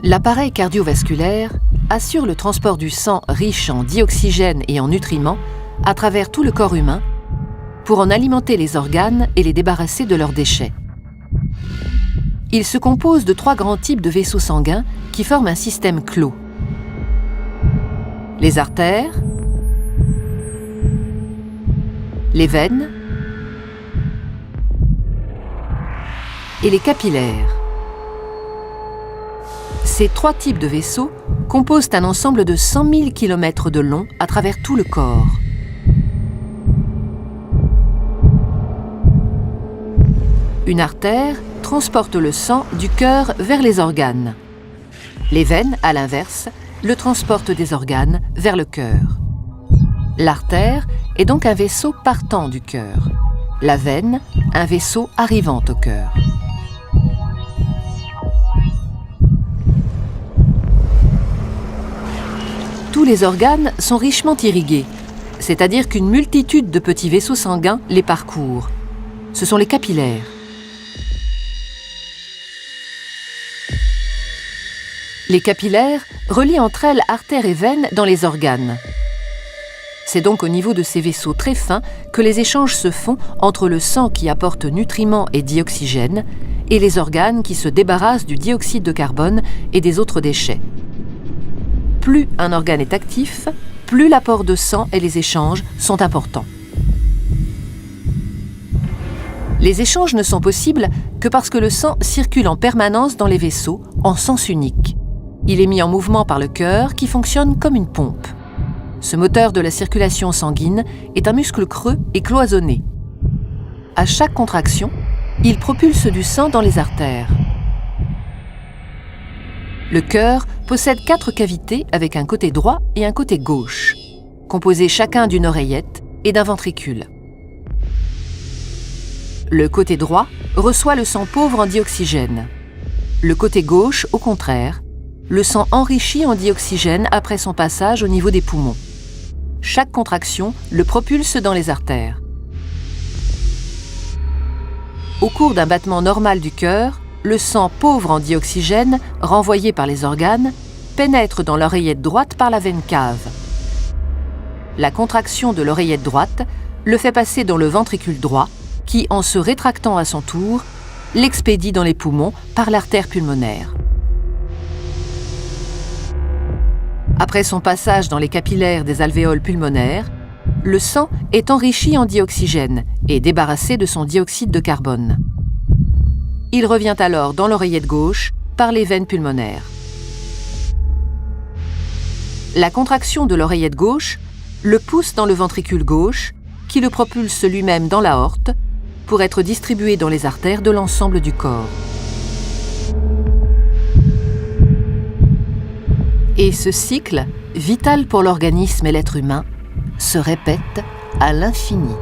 L'appareil cardiovasculaire assure le transport du sang riche en dioxygène et en nutriments à travers tout le corps humain pour en alimenter les organes et les débarrasser de leurs déchets. Il se compose de 3 grands types de vaisseaux sanguins qui forment un système clos. Les artères, les veines et les capillaires. Ces 3 types de vaisseaux composent un ensemble de 100 000 km de long à travers tout le corps. Une artère transporte le sang du cœur vers les organes. Les veines, à l'inverse, le transportent des organes vers le cœur. L'artère est donc un vaisseau partant du cœur. La veine, un vaisseau arrivant au cœur. Tous les organes sont richement irrigués, c'est-à-dire qu'une multitude de petits vaisseaux sanguins les parcourent. Ce sont les capillaires. Les capillaires relient entre elles artères et veines dans les organes. C'est donc au niveau de ces vaisseaux très fins que les échanges se font entre le sang qui apporte nutriments et dioxygène et les organes qui se débarrassent du dioxyde de carbone et des autres déchets. Plus un organe est actif, plus l'apport de sang et les échanges sont importants. Les échanges ne sont possibles que parce que le sang circule en permanence dans les vaisseaux en sens unique. Il est mis en mouvement par le cœur qui fonctionne comme une pompe. Ce moteur de la circulation sanguine est un muscle creux et cloisonné. À chaque contraction, il propulse du sang dans les artères. Le cœur possède 4 cavités avec un côté droit et un côté gauche, composés chacun d'une oreillette et d'un ventricule. Le côté droit reçoit le sang pauvre en dioxygène. Le côté gauche, au contraire, le sang enrichi en dioxygène après son passage au niveau des poumons. Chaque contraction le propulse dans les artères. Au cours d'un battement normal du cœur, le sang pauvre en dioxygène, renvoyé par les organes, pénètre dans l'oreillette droite par la veine cave. La contraction de l'oreillette droite le fait passer dans le ventricule droit, qui, en se rétractant à son tour, l'expédie dans les poumons par l'artère pulmonaire. Après son passage dans les capillaires des alvéoles pulmonaires, le sang est enrichi en dioxygène et débarrassé de son dioxyde de carbone. Il revient alors dans l'oreillette gauche par les veines pulmonaires. La contraction de l'oreillette gauche le pousse dans le ventricule gauche, qui le propulse lui-même dans l'aorte pour être distribué dans les artères de l'ensemble du corps. Et ce cycle, vital pour l'organisme et l'être humain, se répète à l'infini.